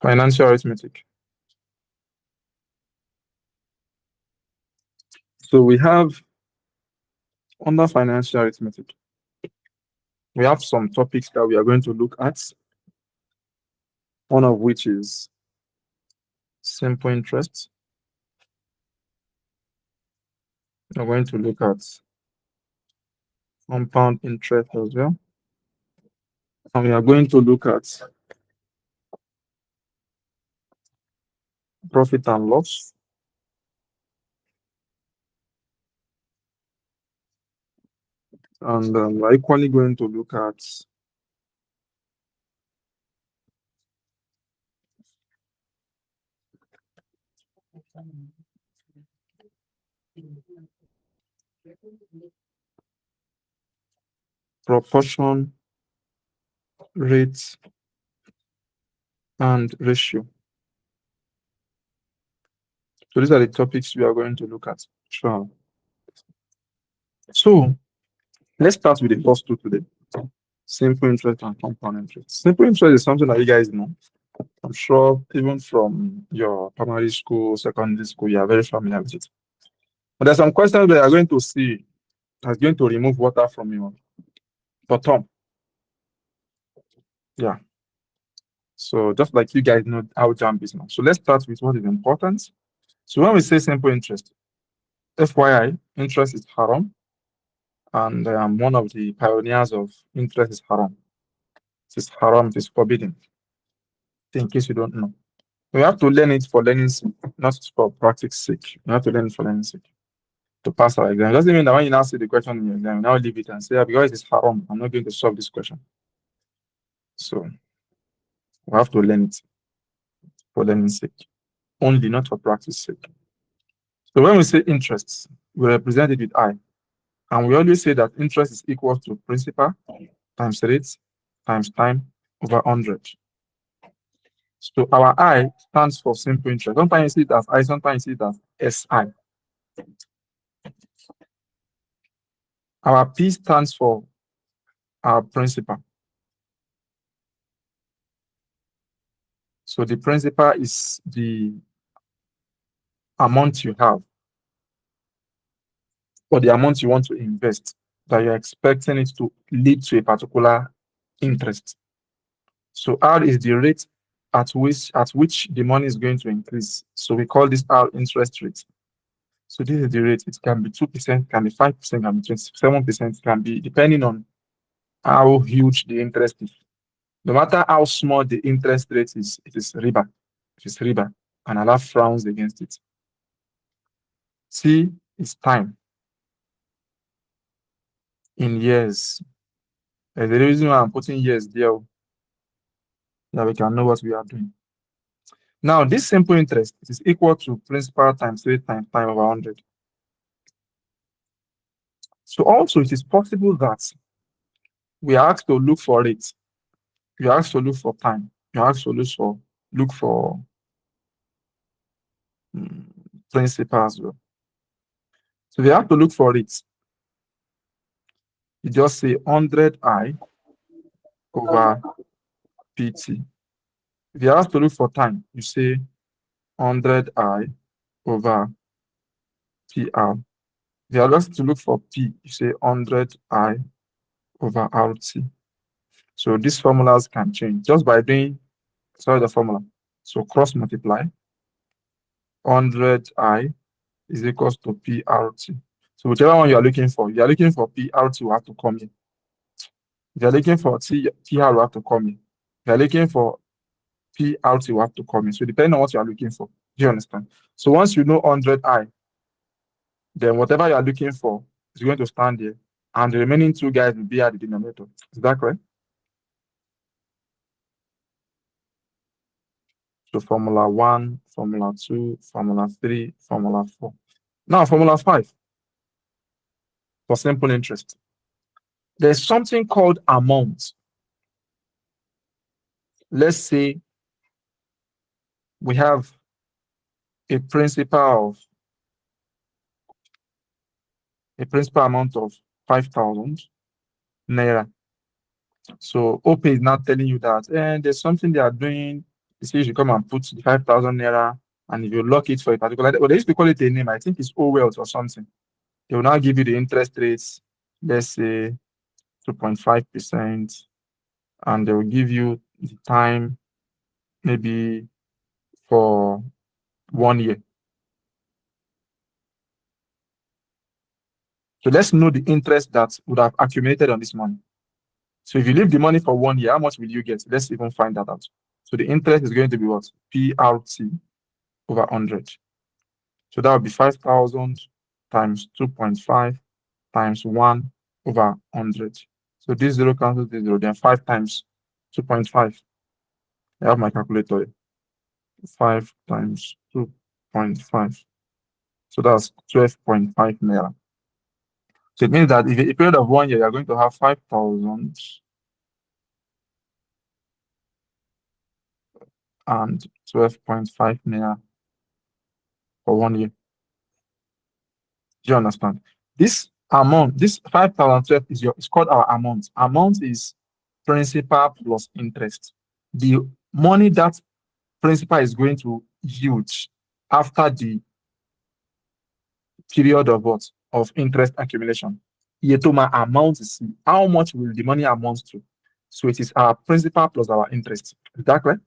Financial arithmetic. So we have, under financial arithmetic, we have some topics that we are going to look at, one of which is simple interest. We're going to look at compound interest as well. And we are going to look at profit and loss. And we're equally going to look at proportion, rate, and ratio. So these are the topics we are going to look at. Sure. So let's start with the first two today. Simple interest and compound interest. Simple interest is something that you guys know. I'm sure even from your primary school, secondary school, you are very familiar with it. But there's some questions that you are going to see that's going to remove water from your bottom. Yeah. So just like you guys know how JAMB is now. So let's start with what is important. So when we say simple interest, FYI, interest is haram. And one of the pioneers of interest is haram. It is haram, it is forbidden. In case you don't know. We have to learn it for learning sake, not for practice sake. You have to learn it for learning sake. To pass our exam. It doesn't mean that when you now see the question in your exam, you now leave it and say, because it's haram, I'm not going to solve this question. So we have to learn it for learning sake. Only, not for practice sake. So when we say interest, we represent it with I. And we always say that interest is equal to principal times rate times time over 100. So our I stands for simple interest. Sometimes you see it as I, sometimes you see it as SI. Our P stands for our principal. So the principal is the amount you have or the amount you want to invest that you're expecting it to lead to a particular interest. So R is the rate at which the money is going to increase. So we call this R interest rate. So this is the rate. It can be 2%, can be 5%, can be 27%, can be depending on how huge the interest is. No matter how small the interest rate is, it is riba. It is riba, and Allah frowns against it. T is time in years. There's a reason why I'm putting years there, that we can know what we are doing. Now, this simple interest is equal to principal times rate times time over 100. So also, it is possible that we are asked to look for it. You are asked to look for time. You are asked to look for principal as well. So we have to look for it. You just say 100i over pt. If you are asked to look for time, you say 100i over pr. If you are asked to look for p, you say 100i over rt. So these formulas can change just by doing, the formula. So cross multiply, 100i is equals to prt. So whichever one you are looking for prt will have to come in. If you're looking for tr will have to come in. If you're looking for prt will have to come in. So depending on what you are looking for, do you understand? So once you know 100i, then whatever you are looking for is going to stand there, and the remaining two guys will be at the denominator. Is that correct? So formula 1, formula 2, formula 3, formula 4. Now formula 5 for simple interest. There's something called amount. Let's say we have a principal amount of 5,000 naira. So OP is now telling you that there's something they are doing. They say you should come and put the 5,000 naira, and if you lock it for a particular, well, they used to call it a name. I think it's O Wealth or something. They will now give you the interest rates, let's say 2.5%, and they will give you the time maybe for 1 year. So let's know the interest that would have accumulated on this money. So if you leave the money for 1 year, how much will you get? Let's even find that out. So the interest is going to be what? PRT over 100. So that would be 5,000 times 2.5 times 1 over 100. So this zero cancels this zero, then 5 times 2.5. I have my calculator. 5 times 2.5. So that's 12.5 naira. So it means that if a period of 1 year, you're going to have 5,000 and 12.5 naira for 1 year. Do you understand? This amount, this 5,012 is called our amount. Amount is principal plus interest. The money that principal is going to yield after the period of what? Of interest accumulation. Yetoma amount is how much will the money amount to? So it is our principal plus our interest. Is that correct?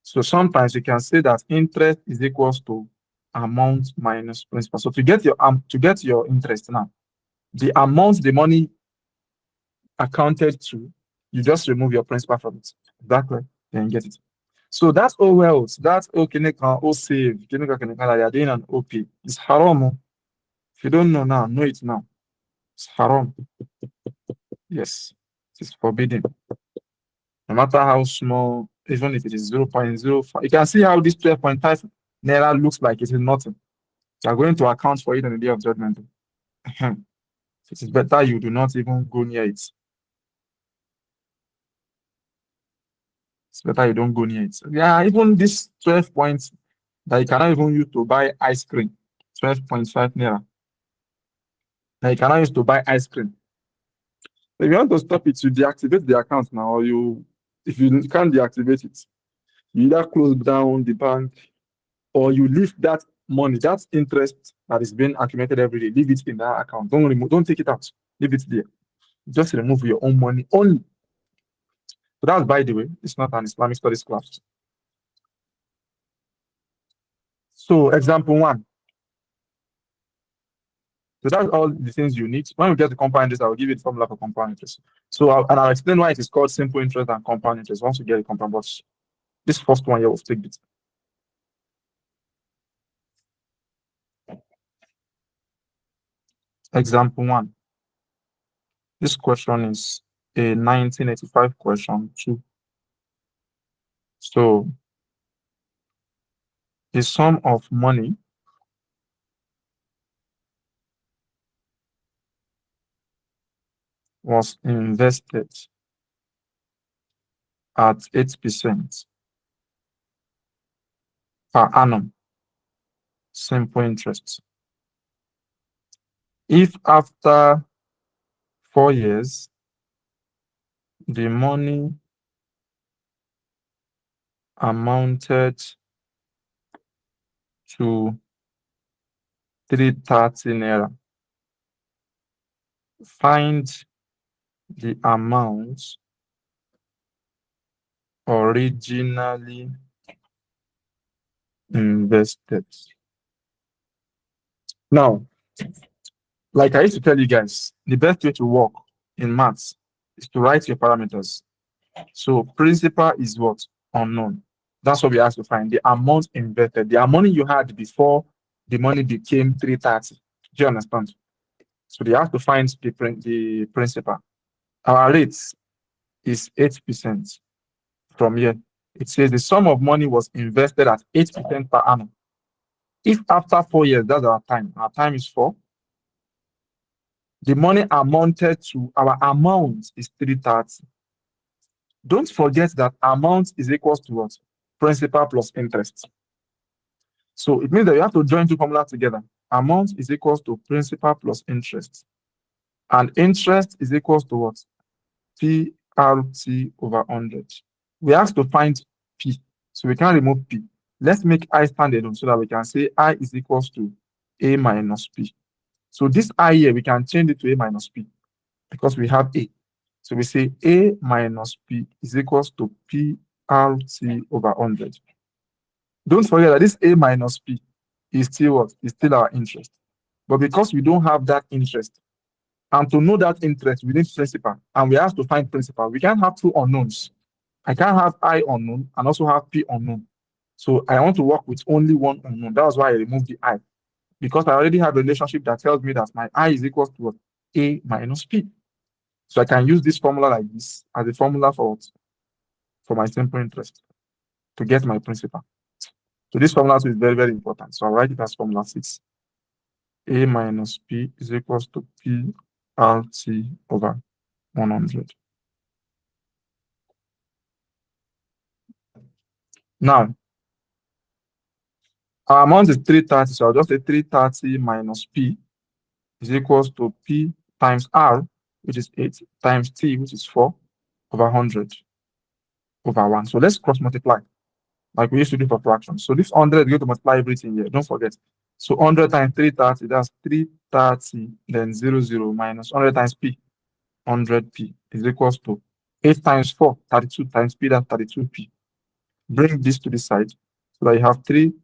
So sometimes you can say that interest is equals to amount minus principal. So to get your interest now, the amount the money accounted to, you just remove your principal from it. Exactly. Then get it. So that's all wealth. That's okay. All save. You're doing an OP. It's haram. If you don't know now, know it now. It's haram. Yes. It's forbidden. No matter how small, even if it is 0.05. You can see how this 12.5 naira looks like it is nothing. You are going to account for it on the day of judgment. It is better you do not even go near it. It's better you don't go near it. Yeah, even this 12 points that you cannot even use to buy ice cream, 12.5 naira. That you cannot use to buy ice cream. So if you want to stop it, you deactivate the account now, or if you can't deactivate it, you either close down the bank or you leave that money, that interest that is being accumulated every day, leave it in that account. Don't take it out. Leave it there. Just remove your own money only. So that's, by the way, it's not an Islamic studies class. So example 1. So that's all the things you need. When we get to compound interest, I will give you the formula for compound interest. So I'll explain why it is called simple interest and compound interest once we get the compound. But this first one here will take it. Example 1. This question is a 1985 question 2. So the sum of money was invested at 8% per annum, simple interest. If after 4 years, the money amounted to 330 naira, find the amount originally invested. Now, like I used to tell you guys, the best way to work in maths is to write your parameters. So principal is what? Unknown. That's what we have to find. The amount invested, the money you had before the money became 330. Do you understand? So they have to find the principal. Our rate is 8% from here. It says the sum of money was invested at 8% per annum. If after 4 years, that's our time is 4. The money amounted to, our amount is 330. Don't forget that amount is equals to what? principal plus interest. So it means that you have to join two formulas together. Amount is equals to principal plus interest. And interest is equals to what? PRT over 100. We have to find P. So we can remove P. Let's make I stand alone so that we can say I is equals to A minus P. So this I here, we can change it to A minus P because we have A. So we say A minus P is equals to PRT over 100. Don't forget that this A minus P is still what? Is still our interest. But because we don't have that interest, and to know that interest, we need principal, and we have to find principal. We can't have two unknowns. I can't have I unknown and also have P unknown. So I want to work with only one unknown. That's why I removed the I, because I already have a relationship that tells me that my I is equal to what? A minus P. So I can use this formula like this as a formula for what? For my simple interest to get my principal. So this formula is very, very important. So I'll write it as formula 6. A minus P is equals to P RT over 100. Now, our amount is 330, so I'll just say 330 minus P is equals to P times R, which is 8, times T, which is 4, over 100 over 1. So let's cross multiply, like we used to do for fractions. So this 100 is going to multiply everything here, don't forget. So 100 times 330, that's 330, then 00 minus 100 times P, 100P is equals to 8 times 4, 32 times P, that's 32P. Bring this to the side so that you have 3000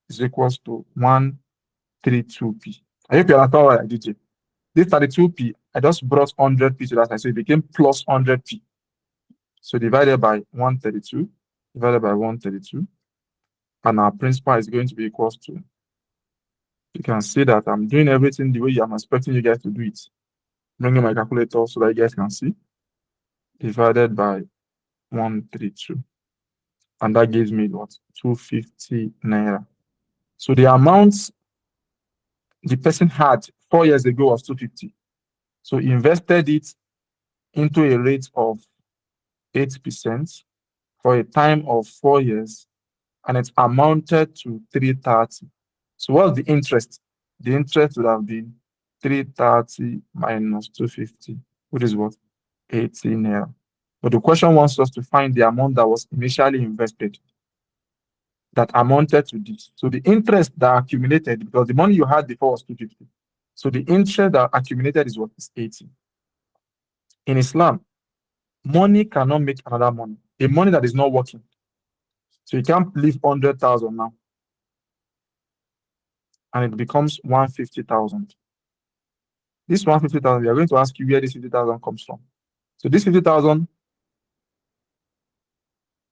is equals to 132P. I hope you understand what I did here. This 32P, I just brought 100P to that side, so it became plus 100P. So divided by 132, divided by 132, and our principal is going to be equals to, you can see that I'm doing everything the way I'm expecting you guys to do it. Bringing my calculator so that you guys can see. Divided by 132. And that gives me what? 250 naira. So the amount the person had 4 years ago was 250. So he invested it into a rate of 8% for a time of 4 years, and it amounted to 330. So what's the interest? The interest would have been 330 minus 250, which is what? 80 naira. But the question wants us to find the amount that was initially invested that amounted to this. So the interest that accumulated, because the money you had before was 250. So the interest that accumulated is what? Is 80. In Islam, money cannot make another money. A money that is not working. So you can't leave 100,000 now, and it becomes 150,000. This 150,000, we are going to ask you where this 50,000 comes from. So this 50,000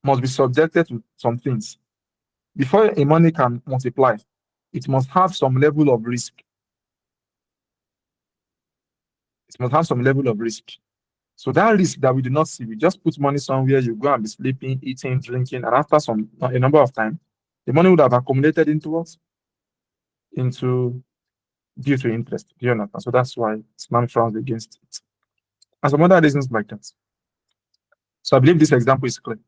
must be subjected to some things. Before a money can multiply, it must have some level of risk. It must have some level of risk. So that risk that we do not see, we just put money somewhere, you go and be sleeping, eating, drinking, and after a number of time, the money would have accumulated into what? Into due to interest. Do you understand? So that's why Islam frowns against it. And some other reasons like that. So I believe this example is clear.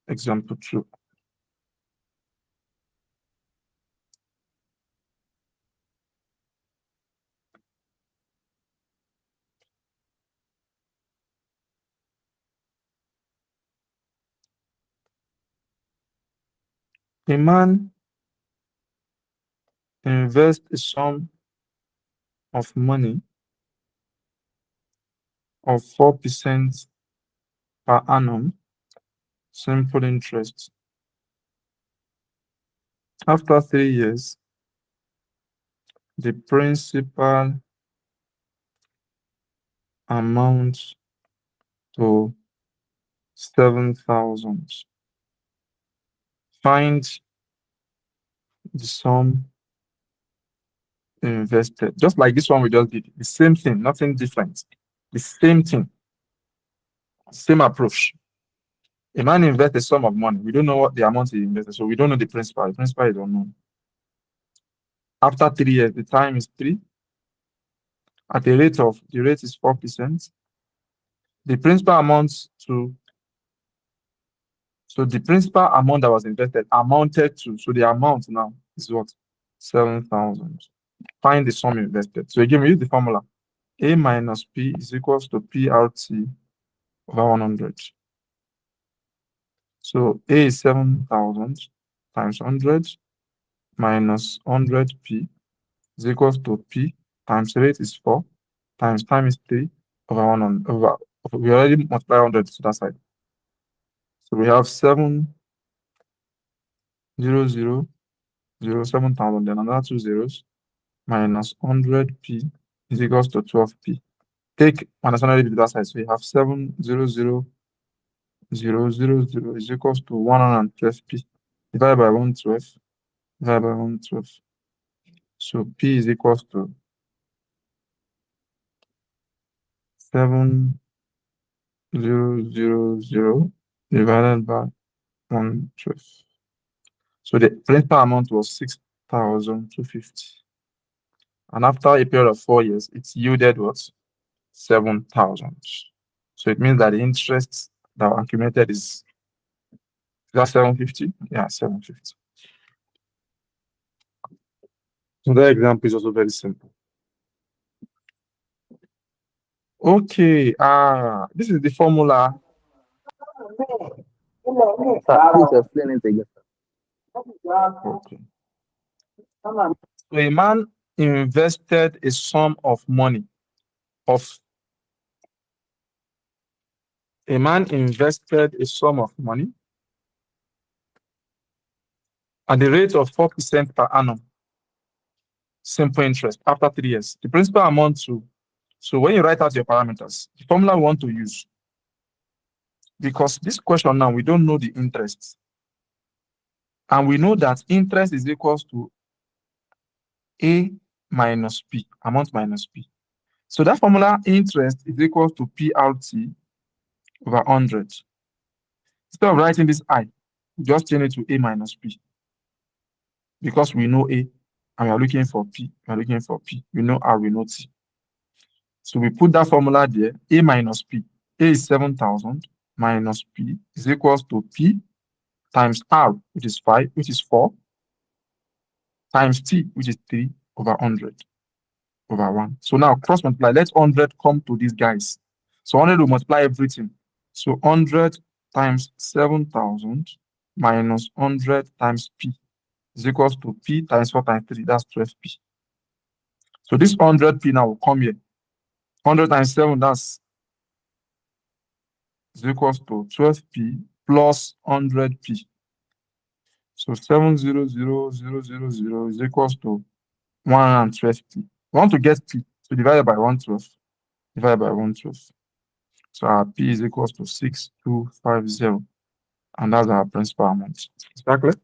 Example 2. A man invests a sum of money of 4% per annum, simple interest. After 3 years, the principal amounts to 7,000. Find the sum invested. Just like this one we just did. The same thing, nothing different. The same thing. Same approach. A man invests a sum of money. We don't know what the amount he invested, so we don't know the principal. The principal is unknown. After 3 years, the time is 3. At the rate is 4%. The principal amounts to, so the principal amount that was invested amounted to, so the amount now is what? 7,000. Find the sum invested. So again, we use the formula. A minus P is equals to PRT over 100. So A is 7,000 times 100 minus 100P is equals to P times rate is 4 times time is 3 over 100. We already multiply 100 to that side. So we have 7,000, then another 2 zeros minus 100P is equals to 12P. Take minus 100 to that side. So we have 7,000,000 is equals to 112P divided by 112 divided by 112. So P is equals to 7,000 divided by 112. So the principal amount was 6,250. And after a period of 4 years, it's yielded what? 7,000. So it means that the interest that accumulated is that 750? Yeah, 750. So that example is also very simple. Okay, this is the formula. Sir, please explain it again. Okay. So a man invested a sum of money of a man invested a sum of money at the rate of 4% per annum, simple interest after 3 years. The principal amount to, so when you write out your parameters, the formula we want to use, because this question now, we don't know the interest. And we know that interest is equals to A minus P, amount minus P. So that formula, interest is equals to PRT over 100. Instead of writing this I, just change it to A minus P. Because we know A and we are looking for P, we are looking for P. We know R, we know T. So we put that formula there, A minus P. A is 7,000 minus P is equals to P times R, which is 5, which is 4, times T, which is 3 over 100 over 1. So now cross multiply. Let 100 come to these guys. So 100 will multiply everything. So 100 times 7,000 minus 100 times P is equals to P times 4 times 3. That's 12P. So this 100P now will come here. 100 times 7, that's is equals to 12P plus 100P. So 7,000,000 is equals to 112P. We want to get P, so divided by 112. Divided by 112. So our P is equals to 6,250. And that's our principal amount. Is that clear?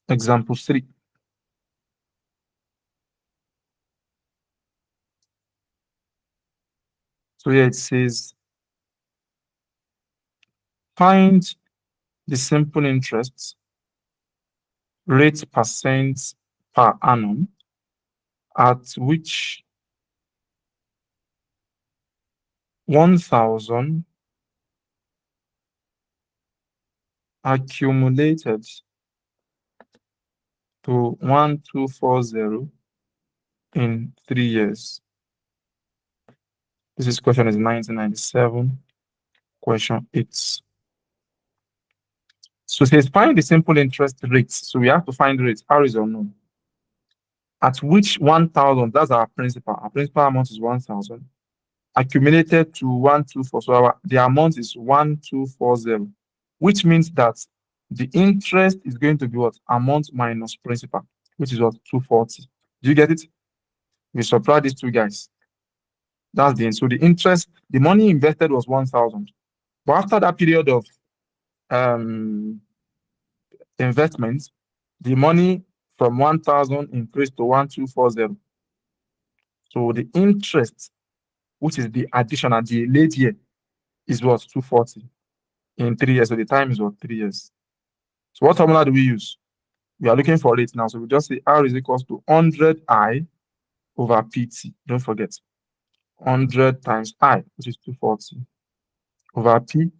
Example 3. So here it says, find the simple interest rate percent per annum at which 1,000 accumulated to 1,240 in 3 years. This question is 1997, question 8. So it says find the simple interest rates. So we have to find rates. R is unknown. At which 1,000, that's our principal. Our principal amount is 1,000. Accumulated to 1,240. So the amount is 1,240, which means that the interest is going to be what? Amount minus principal, which is what? 240. Do you get it? We subtract these two guys. That's the end. So the interest, the money invested was 1,000. But after that period of investment, the money from 1,000 increased to 1,240. So the interest, which is the additional, the late year, is what? 240 in 3 years. So the time is what? 3 years. So what formula do we use? We are looking for it now. So we just say R is equals to 100I over PT. Don't forget. 100 times I, which is 240, over P,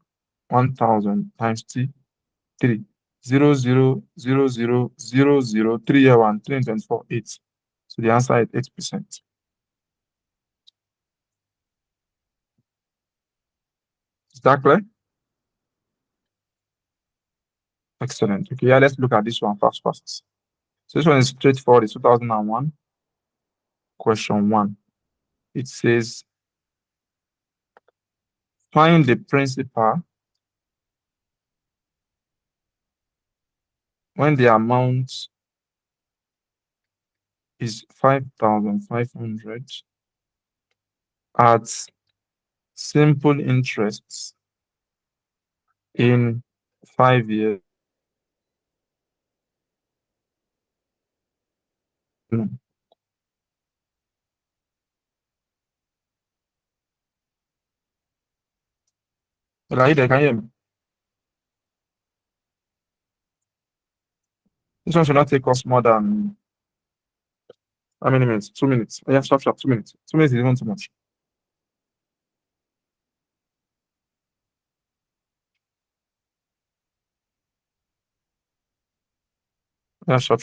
1000 times T, 3. 0, 0, 0, 0, 0, 0, 3 year 1, 324, 8. So the answer is 8%. Is that clear? Excellent. Okay, yeah, let's look at this one first. So this one is straightforward. It's 2001. Question 1. It says, find the principal when the amount is 5,500 at simple interests in 5 years. No. Right there, can you hear me? This one should not take us more than how many minutes? 2 minutes. Yeah, sharp, 2 minutes. 2 minutes is even too much. Yeah, sharp.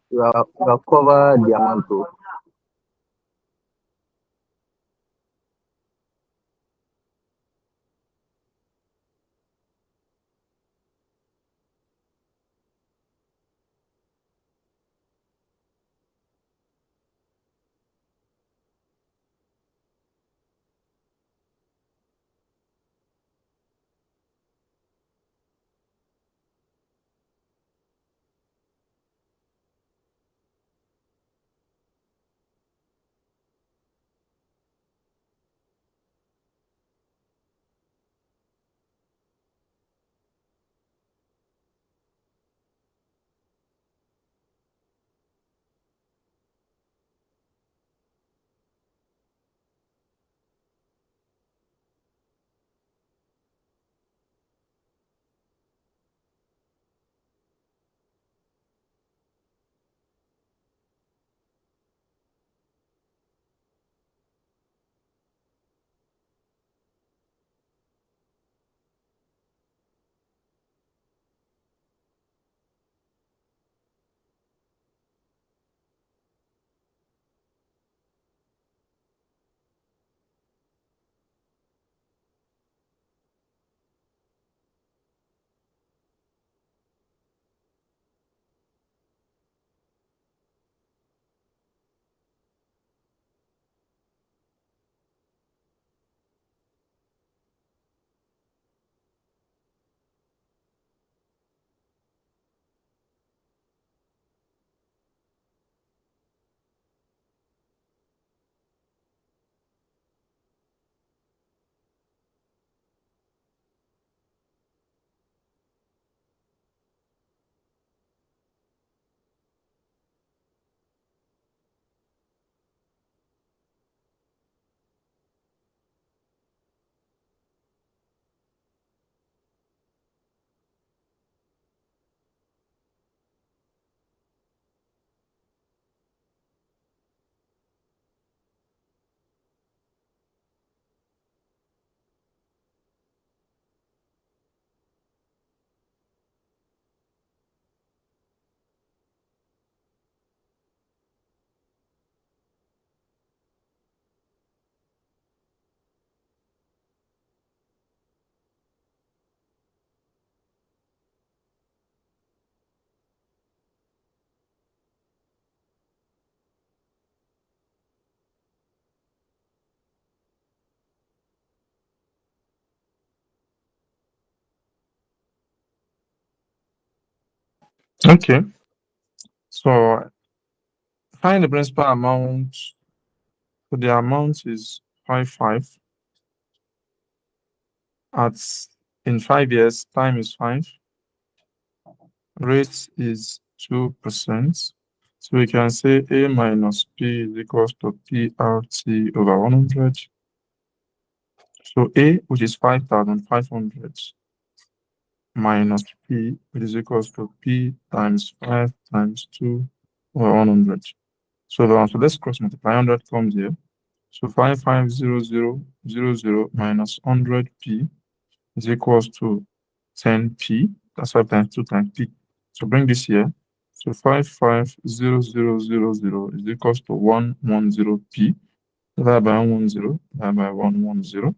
You have covered the amount too. Okay. So find the principal amount. So the amount is 5. In 5 years, time is 5. Rate is 2%. So we can say A minus P is equals to PRT over 100. So A, which is 5,500, minus P, which is equals to P times 5 times 2 over 100. So let's cross multiply. 100 comes here. So 5,500,000 minus 100P is equals to 10P. That's 5 times 2 times P. So bring this here. So 5,500,000 is equals to 110P. Divided by 110, divided by 110.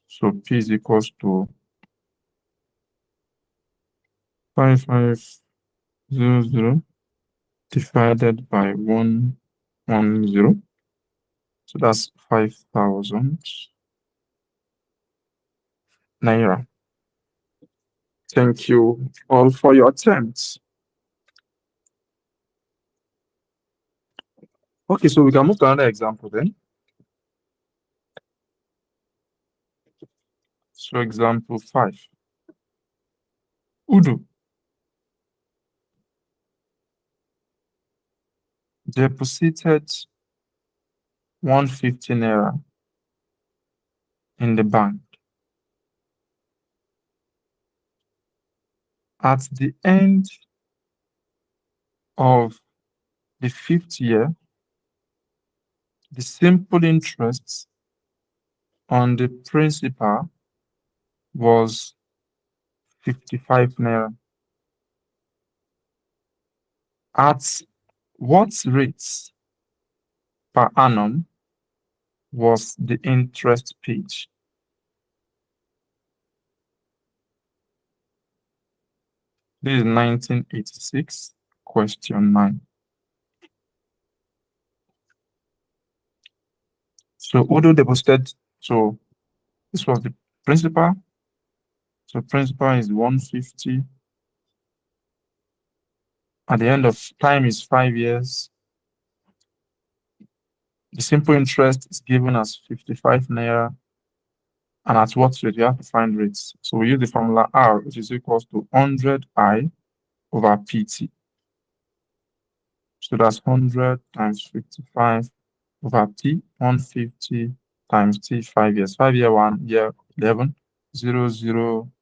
So P is equals to 5,500 divided by 110. So that's 5,000 naira. Thank you all for your attempts. Okay, so we can move to another example then. So example 5. Udu deposited 150 naira in the bank. At the end of the 5th year, the simple interest on the principal was 55 naira. At what rates per annum was the interest paid? This is 1986, question 9. So Udo deposited, so this was the principal. So principal is 150. At the end of time is 5 years. The simple interest is given as 55 naira. And at what rate? You have to find rates. So we use the formula R, which is equals to 100I over PT. So that's 100 times 55 over T, 150 times T, 5 years. 5 year 1, year 11, 0, 0,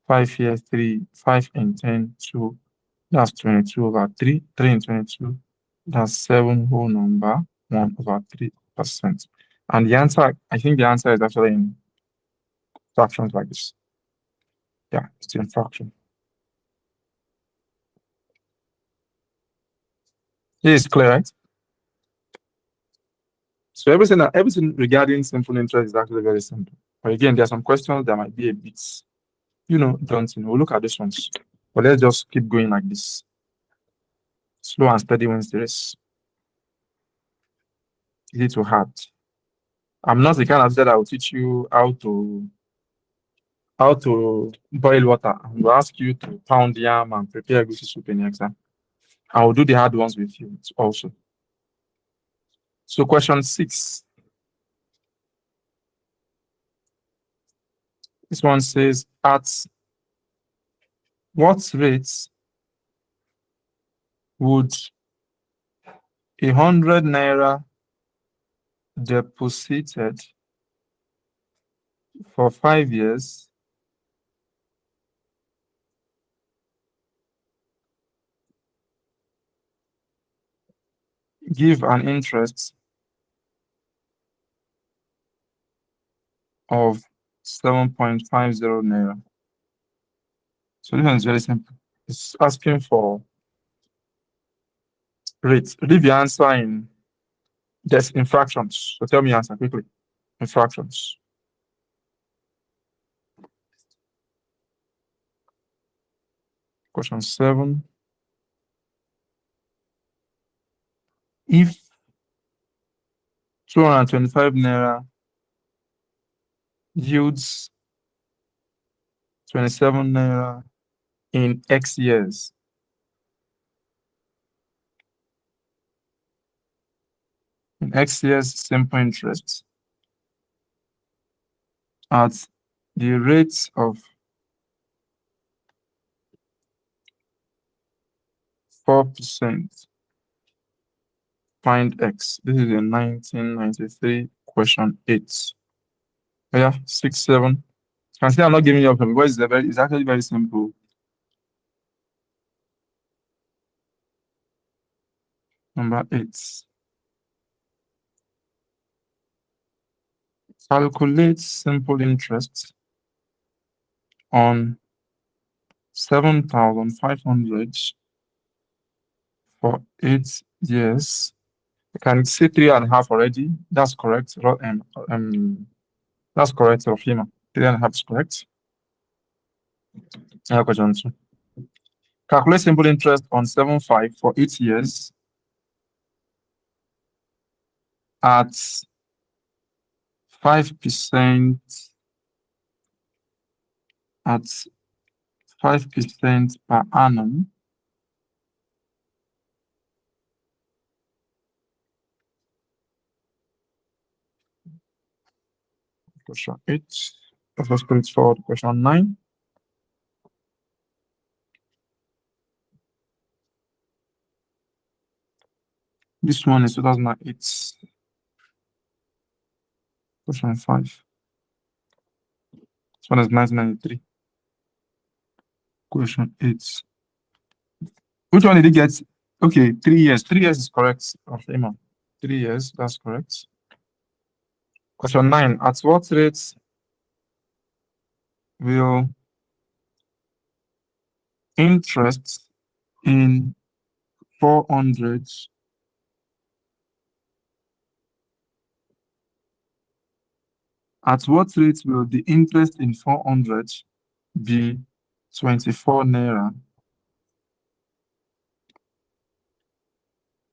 5 years 3, 5 and 10, 2. That's 22 over 3, 3 and 22. That's 7 whole number, 1 over 3%. And the answer, I think the answer is actually in fractions like this. Yeah, it's in fraction. This is clear, right? So everything regarding simple interest is actually very simple. But again, there are some questions that might be a bit, daunting. We'll look at these ones. But let's just keep going like this. Slow and steady wins the race. Easy to hard. I'm not the kind of teacher that will teach you how to boil water. I will ask you to pound yam and prepare goosey soup in the exam. I will do the hard ones with you also. So question 6. This one says, at what rates would 100 naira deposited for 5 years give an interest of 7.50 naira? So this one is very simple. It's asking for rates. Leave your answer in fractions. So tell me your answer quickly. In fractions. Question 7. If 225 naira yields 27 naira in X years, in X years simple interest, at the rate of 4%, find x. This is a 1993 question 8. Oh, yeah, 6, 7. You can see I'm not giving you option because it's actually very simple. Number 8. Calculate simple interest on 7,500 for 8 years. You can see 3.5 already. That's correct. That's correct, Rofima. 3.5 is correct. Question 2. Calculate simple interest on 7.5 for 8 years at 5% at 5% per annum. Question 8. Let's put it forward. Question 9. This one is 2008. Question 5. This one is 1993. Question 8. Which one did he get? Okay, 3 years. 3 years is correct, Rofima. 3 years, that's correct. Question 9. At what rate will interest in 400 at what rate will the interest in 400 be 24 naira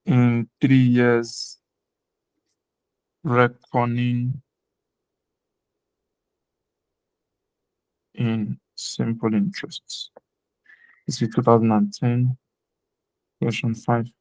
in 3 years reckoning in simple interests? This is 2010, question 5.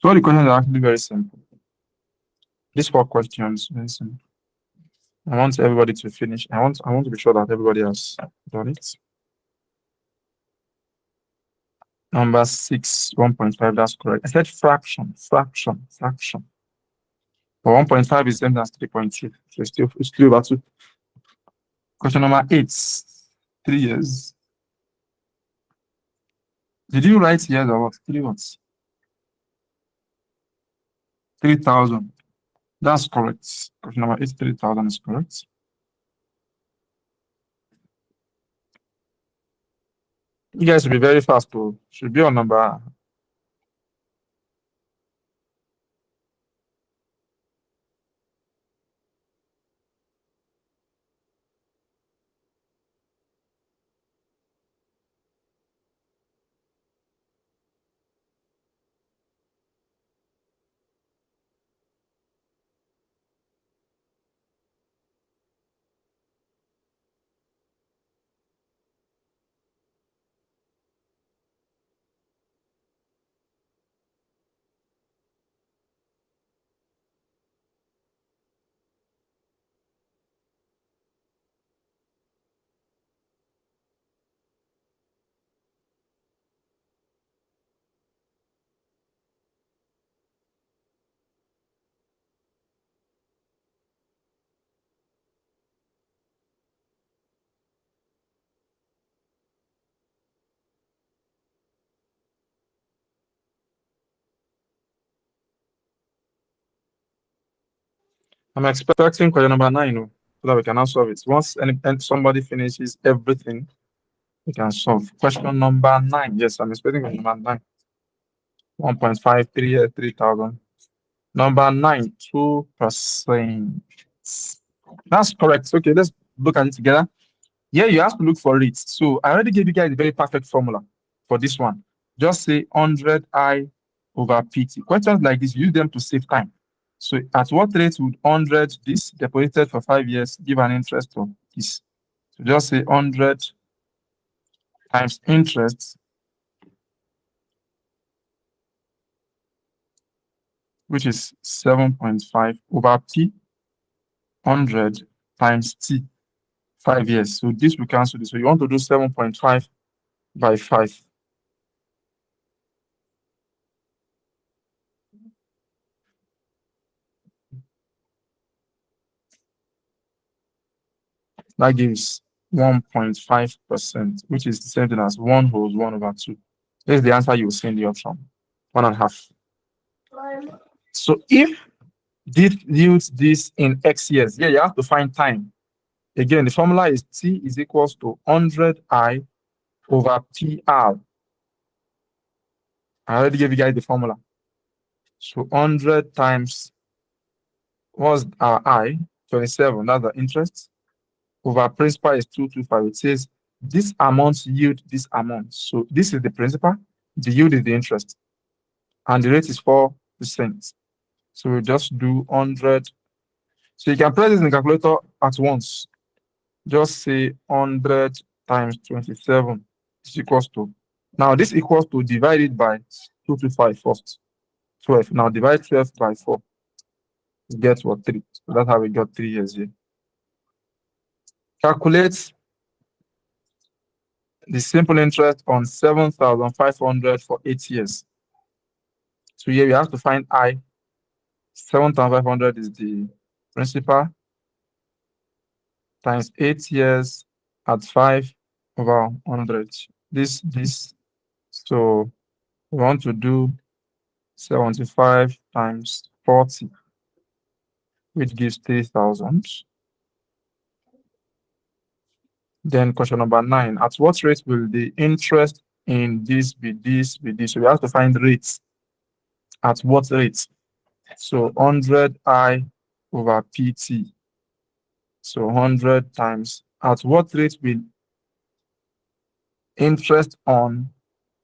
So all the questions are actually very simple. These 4 questions, very simple. I want everybody to finish. I want to be sure that everybody has done it. Number 6, 1.5, that's correct. I said fraction. But 1.5 is same as 3.2. So it's still about 2. Question number 8, 3 years. Did you write years or what? 3 what? 3,000. That's correct. Question number 8, 3,000 is correct. You guys should be very fast, though. Should be on number. I'm expecting question number 9, so that we can now solve it. Once somebody finishes everything, we can solve. Question number 9. Yes, I'm expecting question number 9. 1.5, 3,000. Number 9, 2%. That's correct. Okay, let's look at it together. Yeah, you have to look for it. So I already gave you guys a very perfect formula for this one. Just say 100I over PT. Questions like this, use them to save time. So at what rate would 100 this deposited for 5 years give an interest of this? So just say 100 times interest, which is 7.5 over P, 100 times T, 5 years. So this will cancel this. So you want to do 7.5 by 5. That gives 1.5%, which is the same thing as 1 whole 1 over 2. This is the answer you will see in the option. 1.5. So if this yields this in X years, yeah, you have to find time. Again, the formula is T is equals to 100I over PR. I already gave you guys the formula. So 100 times, what's our I? 27, that's the interest. Over principal is 225. It says this amount yield this amount. So this is the principal, the yield is the interest, and the rate is 4%. So we just do 100. So you can press this in the calculator at once. Just say 100 times 27 is equals to. Now this equals to divided by 225 first. 12. Now divide 12 by 4. Get what? 3. So that's how we got 3 years here. Calculate the simple interest on 7,500 for 8 years. So here we have to find I. 7,500 is the principal times 8 years at 5 over 100. This. So we want to do 75 times 40, which gives 3,000. Then question number 9, at what rate will the interest in this be this be this? So we have to find rates. At what rate? So 100I over PT. So 100 times, at what rate will interest on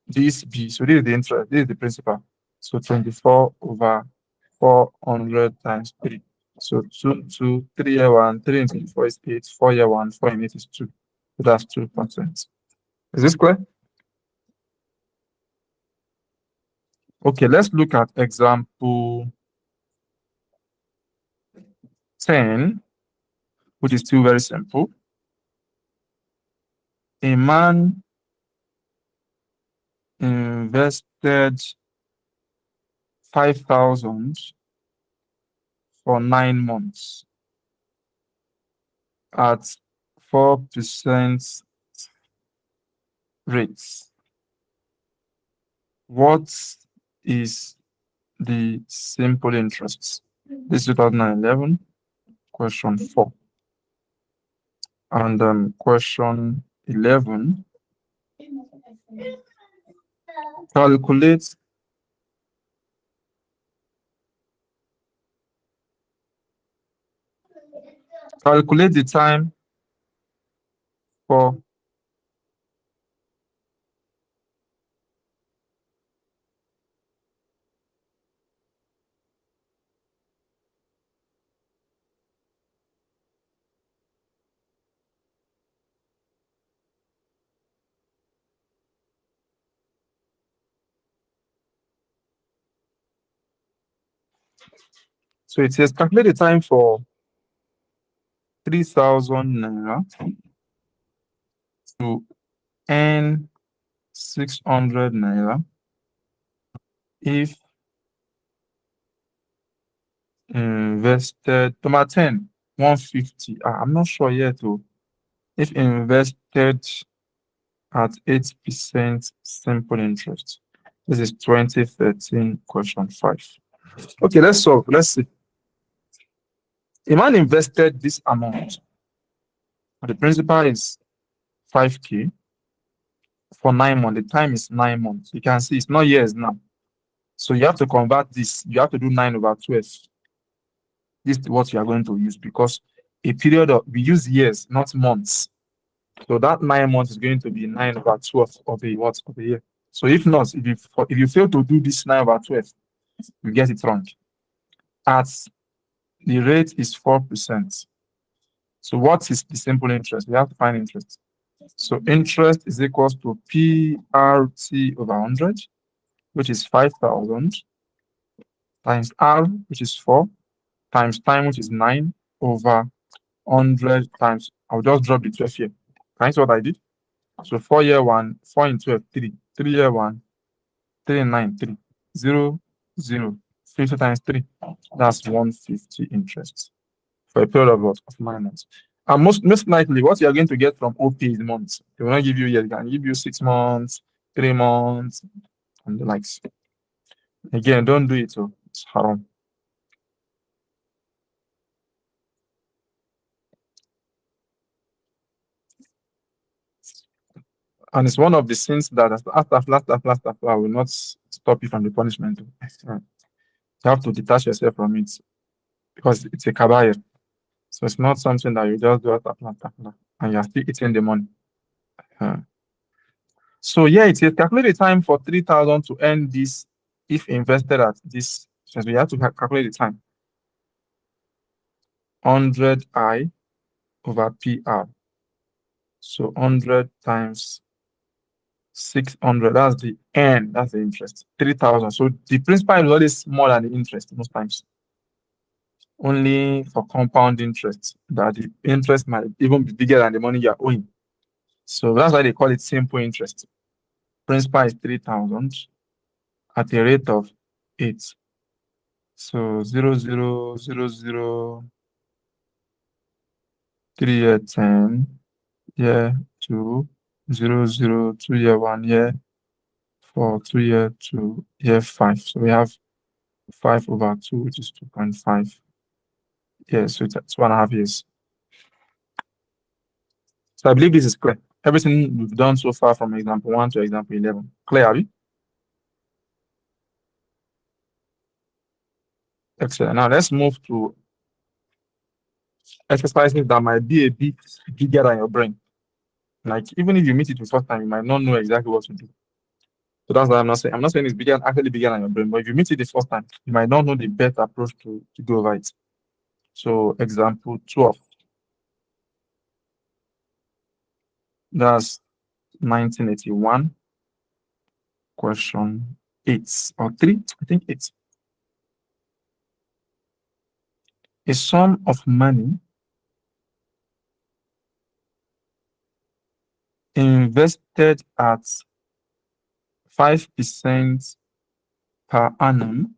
this be? So this is the interest, this is the principal. So 24 over 400 times 3. So 2, 3 year 1, 3 into 4 is 8, 4 year 1, 4 in 8 is 2. So that's 2%. Is this clear? Okay, let's look at example 10, which is still very simple. A man invested 5,000 for 9 months at 4% rates. What is the simple interest? This is 2011, question 4. And question 11, calculate the time for So it says calculate the time for 3,000 naira to earn 600 naira if invested. Number 10, 150. I'm not sure yet though. If invested at 8% simple interest. This is 2013 question 5. Okay, let's solve. Let's see. A man invested this amount. The principal is 5K for 9 months. The time is 9 months. You can see it's not years now. So you have to convert this. You have to do 9 over 12. This is what you are going to use because a period of, we use years, not months. So that 9 months is going to be 9 over 12 of the what of the year. So if not, if you fail to do this 9 over 12, you get it wrong. at the rate is 4%. So what is the simple interest? We have to find interest. So interest is equals to PRT over 100, which is 5,000, times R, which is 4, times time, which is 9, over 100 times, I'll just drop the 12 here. Can you see what I did? So 4 year 1, 4 in 12, 3. 3 year 1, 3 in 9, 3. 0, 0. 50 times 3. That's 150 interest for a period of what? Of 9 months. And most likely, what you're going to get from OP is months. They will not give you years. They can give you 6 months, 3 months, and the likes. Again, don't do it. So it's haram. And it's one of the sins that after will not stop you from the punishment. You have to detach yourself from it because it's a kabair. So it's not something that you just do after and you're still eating the money. So yeah, it says calculate the time for 3,000 to earn this if invested at this. So we have to calculate the time. 100I over PR. So 100 times 600, that's the N, that's the interest. 3,000. So the principal is always more than the interest most times. Only for compound interest that the interest might even be bigger than the money you're owing. So that's why they call it simple interest. Principal is 3,000 at a rate of 8. So 0, 0, 0, 0, 3 year 10, year 2, 0, 0, 2 year 1, year 4, 2 year 2, year 5. So we have 5 over 2, which is 2.5. Yeah, so it's 2.5 years. So I believe this is clear. Everything we've done so far from example 1 to example 11. Clear, Abby? Excellent. Now let's move to exercises that might be a bit bigger than your brain. Like even if you meet it the first time, you might not know exactly what to do. So that's why I'm not saying it's bigger, actually bigger than your brain. But if you meet it the first time, you might not know the best approach to go over it. So example 12. That's 1981. Question 8 or 3. I think 8. A sum of money invested at 5% per annum,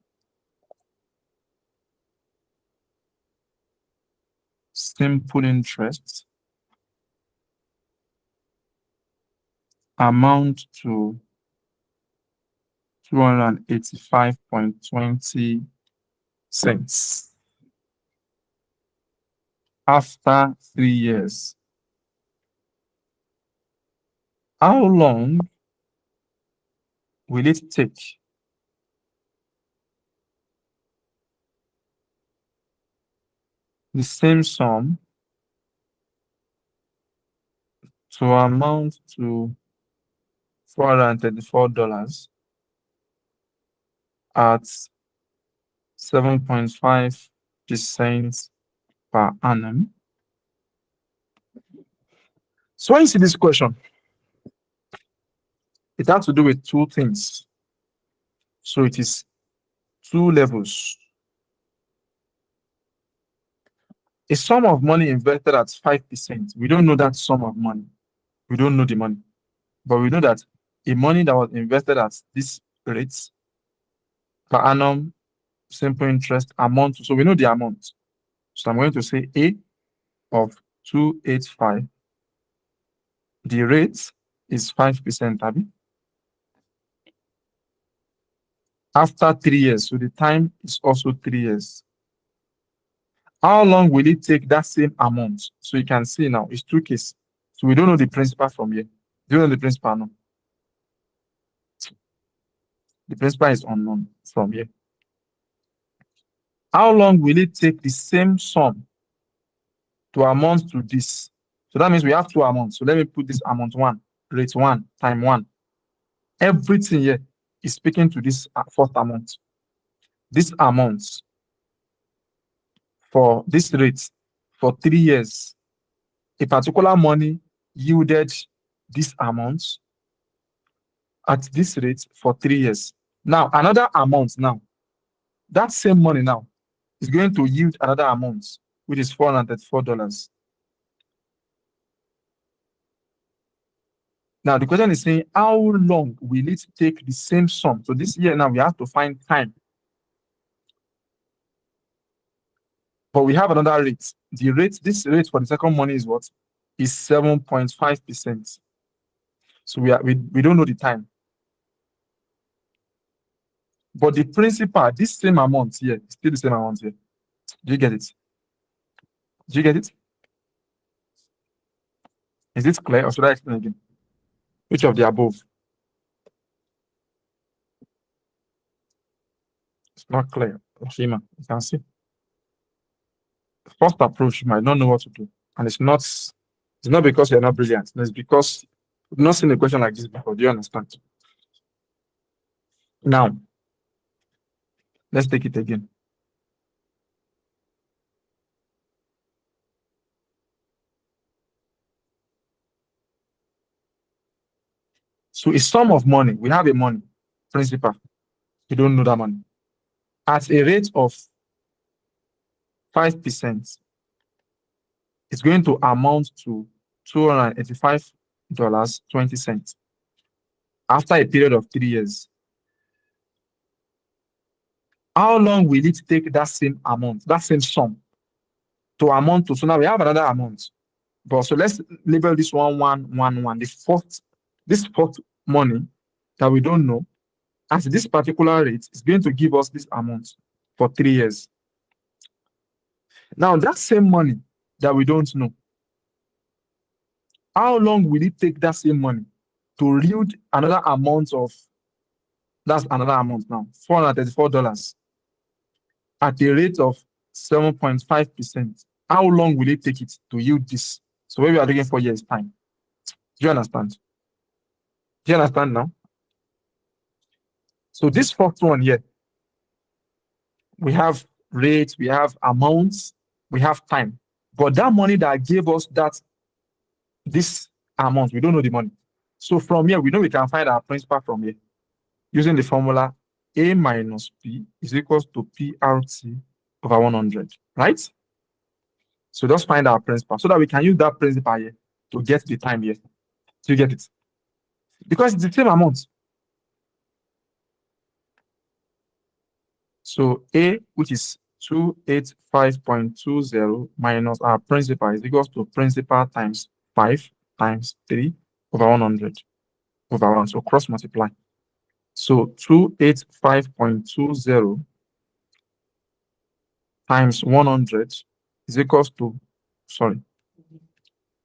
simple interest, amount to 285.20 cents after 3 years. How long will it take the same sum to amount to $434 at 7.5% per annum? So when you see this question, it has to do with two things. So it is 2 levels. A sum of money invested at 5%. We don't know that sum of money. We don't know the money. But we know that a money that was invested at this rate per annum, simple interest amount. So we know the amount. So I'm going to say A of 285. The rate is 5%, Abby. After 3 years, so the time is also 3 years. How long will it take that same amount? So you can see now, it's 2 cases. So we don't know the principal from here. Do you know the principal? No. The principal is unknown from here. How long will it take the same sum to amount to this? So that means we have 2 amounts. So let me put this amount 1, rate 1, time 1. Everything here is speaking to this first amount. This amount for this rate for 3 years, a particular money yielded this amount at this rate for 3 years. Now, another amount now, that same money now is going to yield another amount, which is $434. Now, the question is saying, how long will it take the same sum? So this year now, we have to find time. But we have another rate. This rate for the second money is what? Is 7.5%. So we don't know the time. But the principal, this same amount here, is still the same amount here. Do you get it? Do you get it? Is it clear, or should I explain again? Which of the above? It's not clear. Shima, you can see. First approach, you might not know what to do. And it's not because you're not brilliant. It's because you've not seen a question like this before. Do you understand? Now, let's take it again. So a sum of money, we have a money, principal. You don't know that money. At a rate of 5%, it's going to amount to $285.20 after a period of 3 years. How long will it take that same amount, that same sum, to amount to? So now we have another amount. But so let's label this one, 111. This fourth money that we don't know, at this particular rate, is going to give us this amount for 3 years. Now, that same money that we don't know, how long will it take that same money to yield another amount of, that's another amount now, $434 at a rate of 7.5%? How long will it take it to yield this? So maybe we are looking for years' time. Do you understand? Do you understand now? So this fourth one here, we have rates, we have amounts, we have time. But that money that gave us this amount, we don't know the money. So from here, we know we can find our principal from here using the formula A minus P is equals to PRT over 100, right? So just find our principal so that we can use that principal here to get the time here. Do you get it? Because it's the same amount. So A, which is 285.20 minus our principal, is equals to principal times 5 times 3 over 100 over 1. So cross multiply. So 285.20 times 100 is equals to,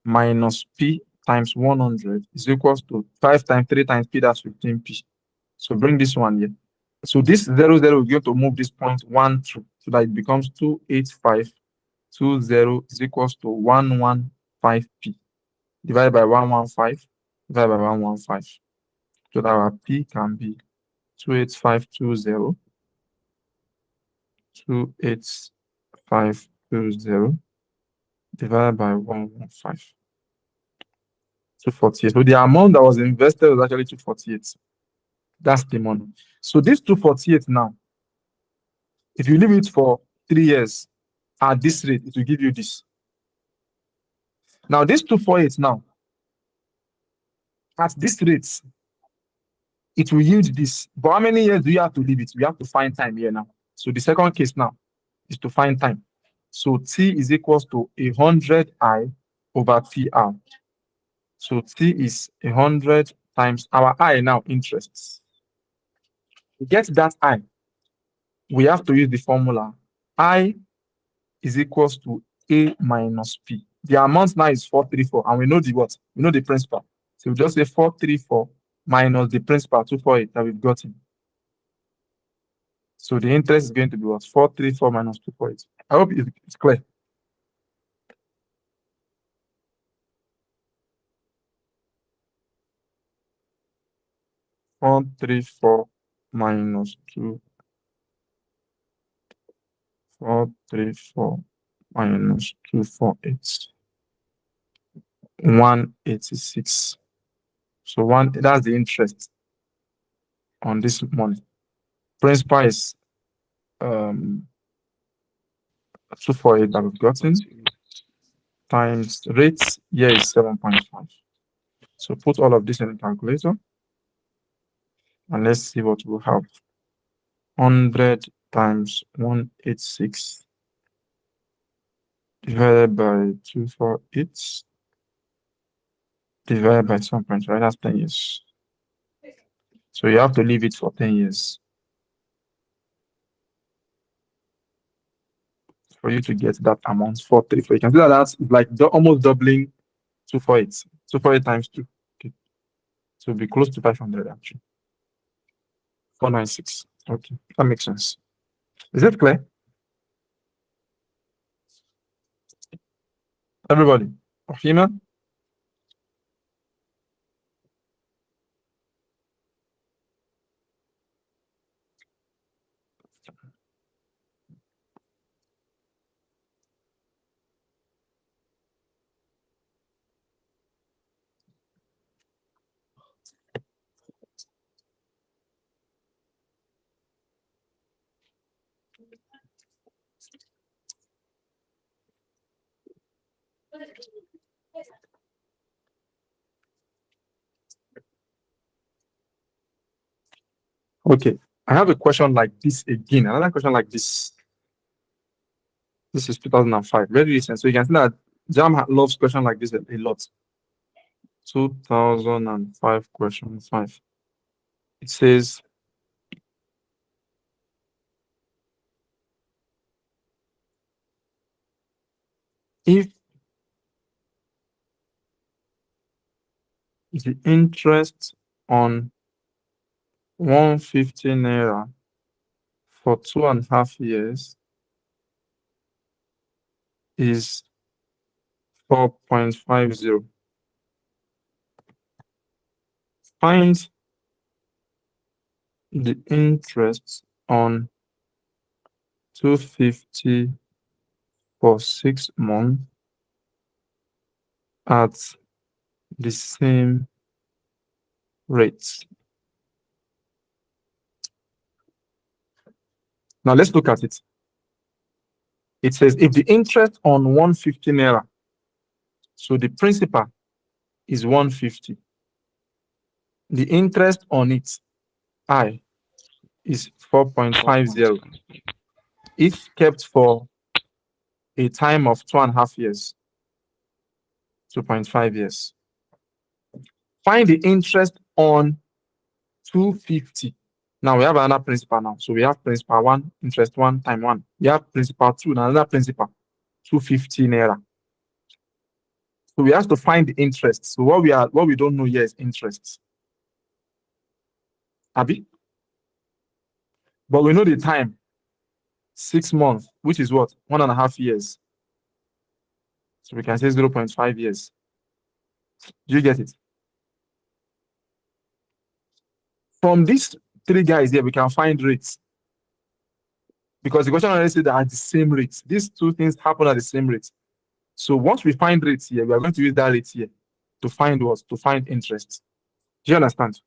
minus P times 100 is equals to 5 times 3 times P, that's 15P. So bring this one here. So this 0, 0, we're going to move this point 1, 2, so that it becomes 285.20 is equals to 115P divided by 115 divided by 115. So that our P can be 285.20 divided by 115. 248. So the amount that was invested was actually 248. That's the money. So this 248 now, if you leave it for 3 years at this rate, it will give you this. Now this 248 now, at this rate, it will yield this. But how many years do you have to leave it? We have to find time here now. So the second case now is to find time. So T is equals to 100I over PR. So T is 100 times our I now, interest. To get that I, we have to use the formula I is equals to A minus P. The amount now is 434, and we know the what? We know the principal. So we just say 434 minus the principal, 248 that we've gotten. So the interest is going to be what? 434 minus 248. I hope it's clear. Four, 3, 4 minus 2, 4, 3, 4 minus 248. 186. So that's the interest on this money. Principal is 248 that we've gotten times rates here is 7.5. So put all of this in the calculator and let's see what we'll have. 100 times 186 divided by 248 divided by 7.5, that's 10 years. So you have to leave it for 10 years for you to get that amount 434. You can see that that's like almost doubling 248. 248 times 2. Okay. So it'll be close to 500 actually. 496. Okay, that makes sense. Is it clear? Everybody, Ohima? Okay, I have a question like this again. Another question like this. This is 2005, very recent. So you can see that JAM loves questions like this a lot. 2005 question 5. It says, if the interest on 150 naira for 2.5 years is 4.50, find the interest on 250 for 6 months at the same rate. Now let's look at it. It says if the interest on 150 naira, so the principal is 150, the interest on it, I, is 4.50. If kept for a time of 2.5 years, 2.5 years. Find the interest on 250. Now we have another principal now. So we have principal 1, interest 1 times 1. We have principal 2, now another principal, 250 naira. So we have to find the interest. So what we don't know here is interest. Abi? But we know the time, 6 months, which is what? 1.5 years. So we can say 0.5 years. Do you get it? From these 3 guys here, we can find rates. Because the question already said that at the same rate. These 2 things happen at the same rate. So once we find rates here, we are going to use that rate here to find what? To find interest. Do you understand?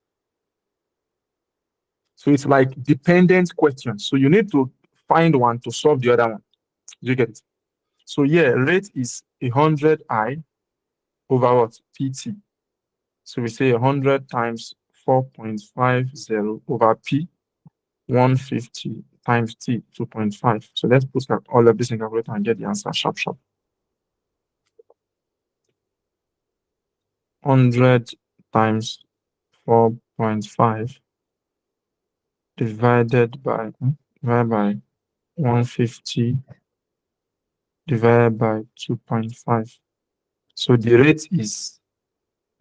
So it's like dependent questions. So you need to find one to solve the other one. Do you get it? So yeah, rate is 100I over what? PT. So we say 100 times 4.50 over P, 150 times T, 2.5. So let's put all of this in calculator and get the answer sharp. 100 times 4.5 divided by 150 divided by 2.5. So the rate is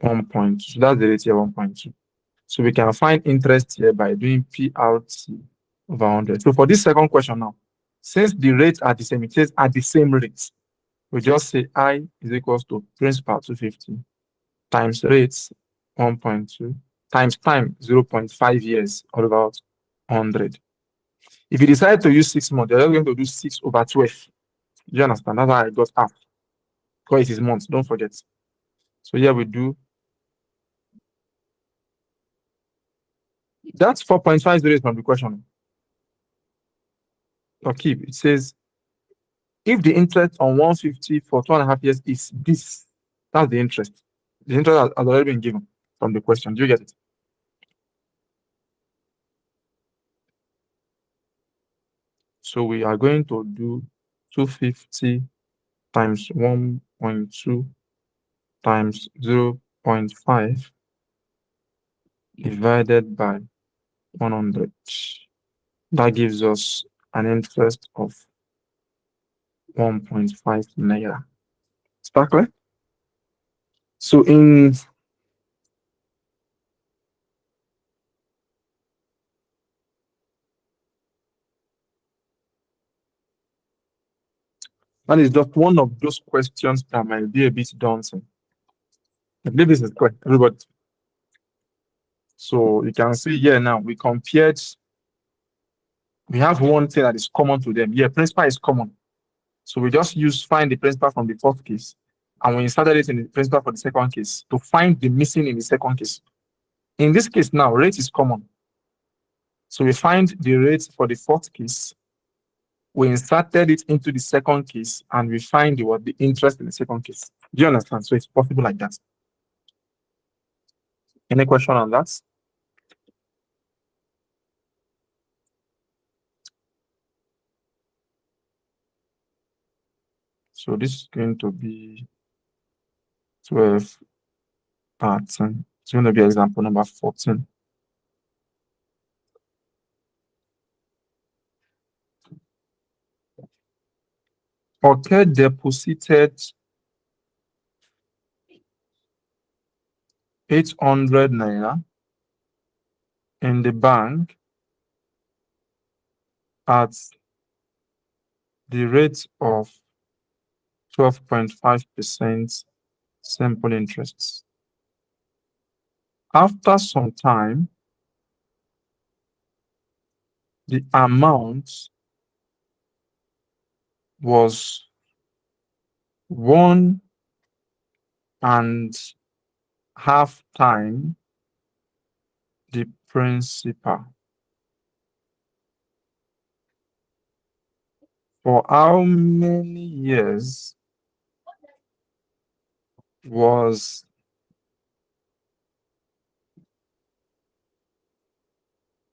1.2. So that's the rate here, 1.2. So we can find interest here by doing PRT over 100. So for this second question now, since the rates are the same, it says at the same rate, we just say I is equals to principal 250 times rates 1.2 times time 0.5 years, all about 100. If you decide to use 6 months, you're going to do 6 over 12. You understand? That's why I got half. Because it is months, don't forget. So here we do. That's 4.50 from the question. Or keep. It says, if the interest on 150 for 2.5 years is this, that's the interest. The interest has already been given from the question. Do you get it? So we are going to do 250 times 1.2 times 0.5 divided by 100. That gives us an interest of 1.5 naira. Is that clear? So that is just one of those questions that might be a bit daunting. I believe this is clear, everybody. So you can see here now, we have one thing that is common to them. Yeah, principal is common. So we just find the principal from the first case, and we inserted it in the principal for the second case to find the missing in the second case. In this case now, rate is common. So we find the rate for the fourth case, we inserted it into the second case, and we find the interest in the second case. Do you understand? So it's possible like that. Any question on that? So this is going to be 12, 13. It's going to be example number 14. Okay, deposited 800 naira in the bank at the rate of 12.5% simple interest. After some time, the amount was 1.5 times the principal. For how many years was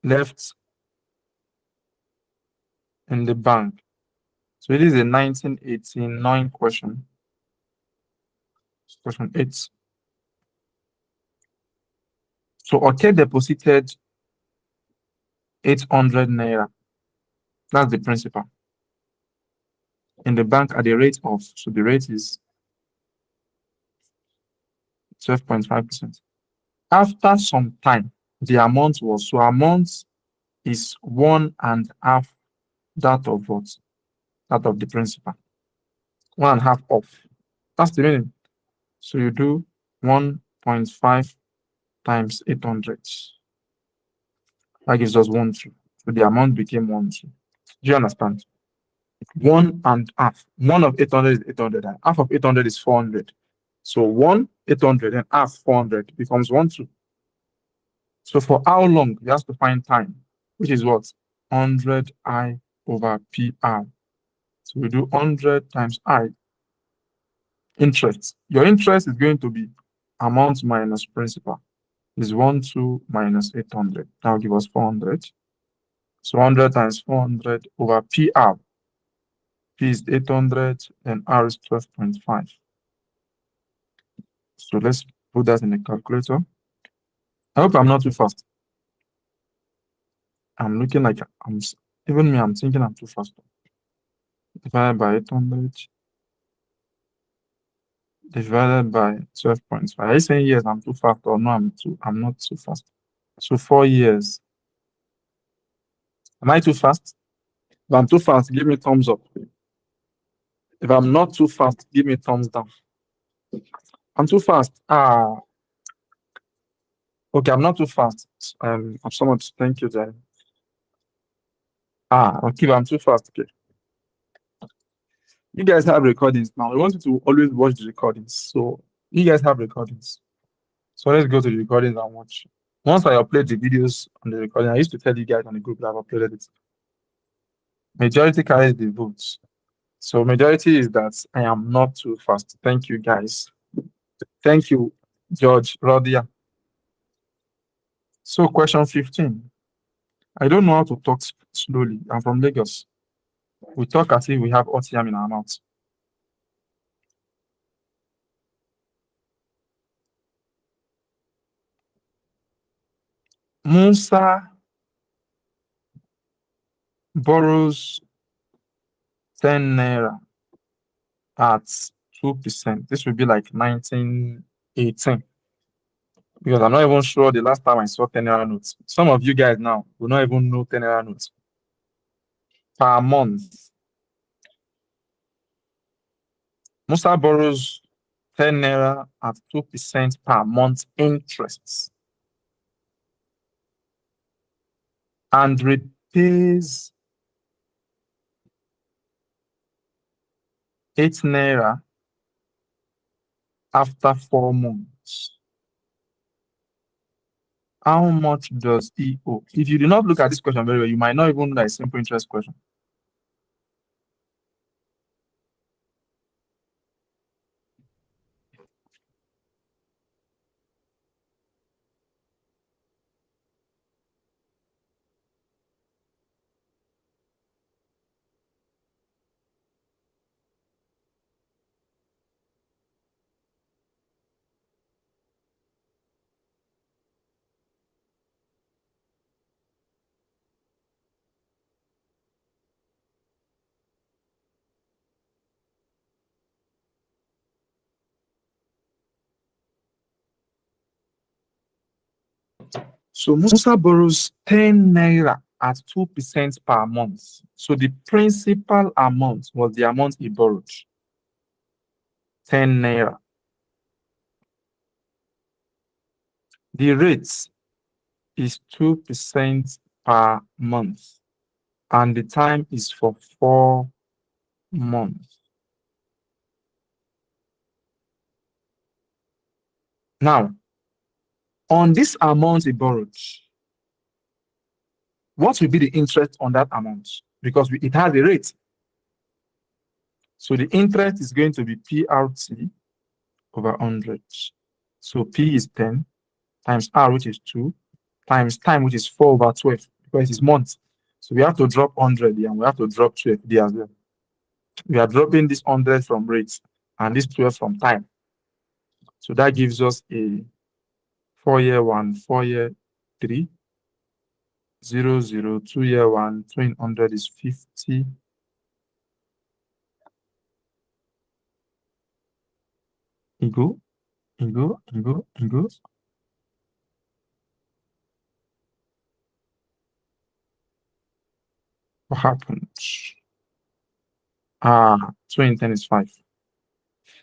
left in the bank? So it is a 1989 question. Question 8. So Oke deposited 800 naira. That's the principal. In the bank at the rate of, so the rate is 12.5%. After some time, the amount was, so amount is 1.5 that of what? That of the principal. 1.5 off. That's the meaning. So you do 1.5 times 800. That gives us 1 2. So the amount became 1 2. Do you understand? 1.5. 1 of 800 is 800. And half of 800 is 400. So 1 800 and half 400 becomes 1 2. So for how long? You have to find time, which is what? 100 I over PR. So we do 100 times I. Interest. Your interest is going to be amount minus principal. Is 1 2 minus 800. That will give us 400. So 100 times 400 over PR. P is 800 and R is 12.5. So let's put that in the calculator. I hope I'm not too fast. I'm looking like even me, I'm thinking I'm too fast. Divided by 800 divided by 12.5. Are you saying yes, I'm too fast, or no, I'm not too fast? So 4 years. Am I too fast? If I'm too fast, give me thumbs up. If I'm not too fast, give me thumbs down. I'm too fast. Okay, I'm not too fast. I'm so much. Thank you, Jay. Okay, I'm too fast. Okay. You guys have recordings now. We want you to always watch the recordings. So you guys have recordings. So let's go to the recordings and watch. Once I upload the videos on the recording, I used to tell you guys on the group that I've uploaded it. Majority carries the votes. So majority is that I am not too fast. Thank you, guys. Thank you, George Rodia. So question 15. I don't know how to talk slowly. I'm from Lagos. We talk as if we have OTM in our mouth. Musa borrows 10 naira at 2%. This will be like 1918. Because I'm not even sure the last time I saw 10 naira notes. Some of you guys now will not even know 10 naira notes. Per month, Musa borrows 10 naira at 2% per month interest and repays 8 naira after 4 months. How much does he owe? If you do not look at this question very well, you might not even know that it's a simple interest question. So Musa borrows 10 naira at 2% per month. So the principal amount was the amount he borrowed. 10 naira. The rate is 2% per month. And the time is for 4 months. Now, on this amount he borrowed, what will be the interest on that amount? Because it has a rate. So the interest is going to be PRT over 100. So P is 10 times R, which is 2, times time, which is 4 over 12, because it's months. So we have to drop 100 here, and we have to drop 12 there as well. We are dropping this 100 from rates and this 12 from time. So that gives us a 4-year 1, 4-year 3, 0, 0, 2-year 1, 2 in 100 is 50. Ego. What happened? 2 in 10 is 5.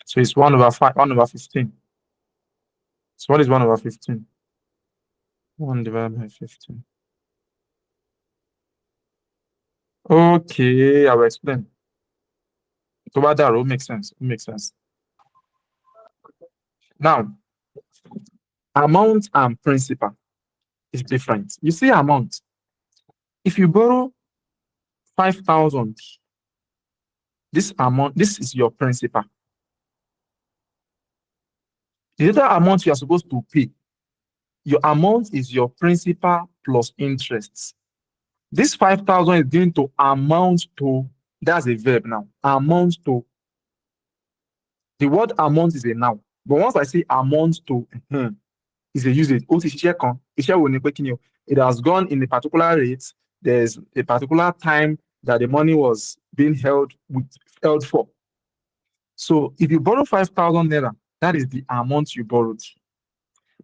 So it's 1 over 5, 1 over 15. So what is 1 over 15? 1 divided by 15. Okay, I will explain. So what that will make sense. It makes sense. Now, amount and principal is different. You see amount. If you borrow 5,000, this amount, this is your principal. The other amount you are supposed to pay, your amount is your principal plus interest. This 5,000 is going to amount to, that's a verb now, amount to. The word amount is a noun. But once I say amount to, is a usage. It has gone in a particular rate. There's a particular time that the money was being held for. So if you borrow 5,000 naira, that is the amount you borrowed.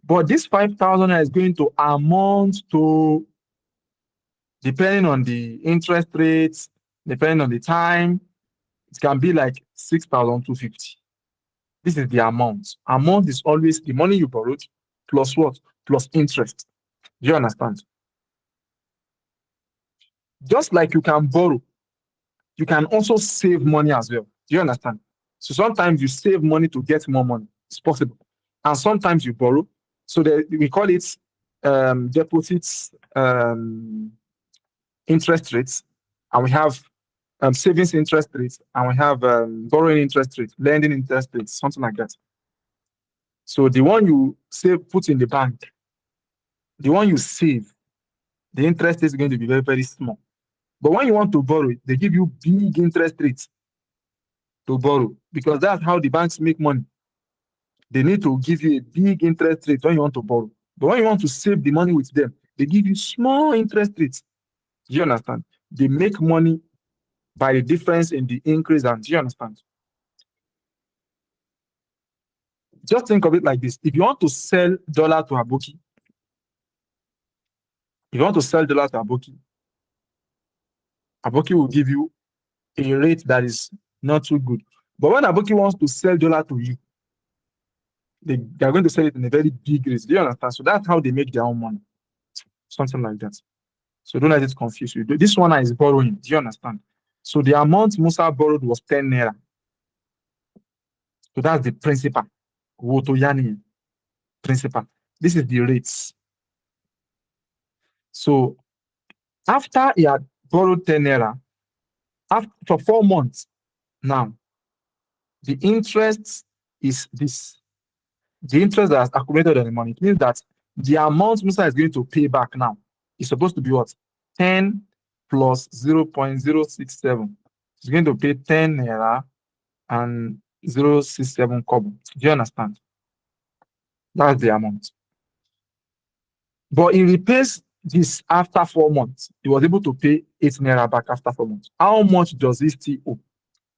But this 5,000 naira is going to amount to, depending on the interest rates, depending on the time, it can be like 6,250. This is the amount. Amount is always the money you borrowed plus what? Plus interest. Do you understand? Just like you can borrow, you can also save money as well. Do you understand? So sometimes you save money to get more money. It's possible. And sometimes you borrow. So we call it deposits interest rates. And we have savings interest rates. And we have borrowing interest rates, lending interest rates, something like that. So the one you save, put in the bank, the one you save, the interest is going to be very, very small. But when you want to borrow, they give you big interest rates to borrow because that's how the banks make money. They need to give you a big interest rate when you want to borrow. But when you want to save the money with them, they give you small interest rates. Do you understand? They make money by the difference in the increase. And do you understand? Just think of it like this. If you want to sell dollar to Aboki, Aboki will give you a rate that is not too good. But when Aboki wants to sell dollar to you, they are going to sell it in a very big rate. Do you understand? So that's how they make their own money. Something like that. So don't let it confuse you. This one is borrowing. Do you understand? So the amount Musa borrowed was 10 naira. So that's the principal. Wotoyani principal. This is the rates. So after he had borrowed 10 naira, for 4 months now, the interest is this. The interest that has accumulated on the money. It means that the amount Musa is going to pay back now is supposed to be what? 10 plus 0.067. He's going to pay 10 naira and 0.67 kobo. Do you understand? That's the amount. But he repays this after 4 months. He was able to pay 8 naira back after 4 months. How much does he still owe?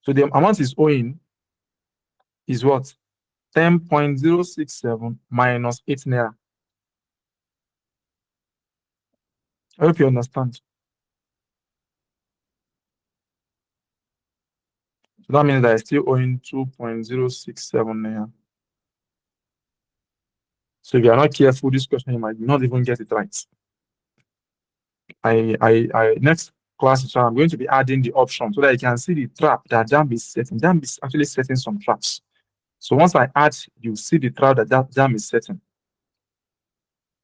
So the amount he's owing is what? 10.067 minus 8 naira. I hope you understand. So that means that I still owing 2.067 naira. So if you are not careful, this question you might not even get it right. Next class, I'm going to be adding the option so that you can see the trap that Jam is setting. Jam is actually setting some traps. So once I add, you see the trap that Jam is setting.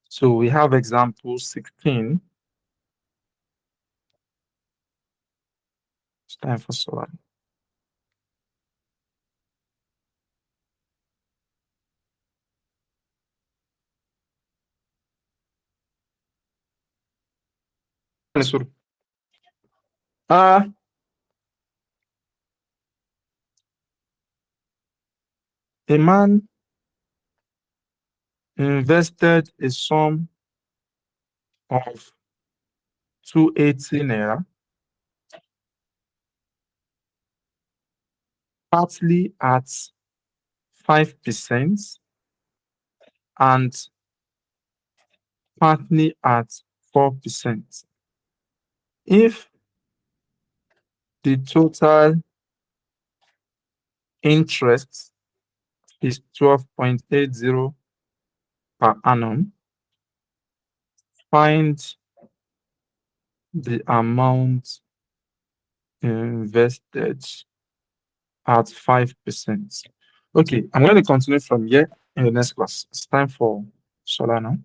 So we have example 16. It's time for Solar. A man invested a sum of 280 naira, partly at 5% and partly at 4%. If the total interest is 12.80 per annum, find the amount invested at 5%. Okay, I'm going to continue from here in the next class. It's time for Solar now.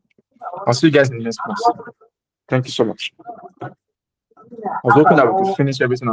I'll see you guys in the next class. Thank you so much. I was hoping that we could finish everything.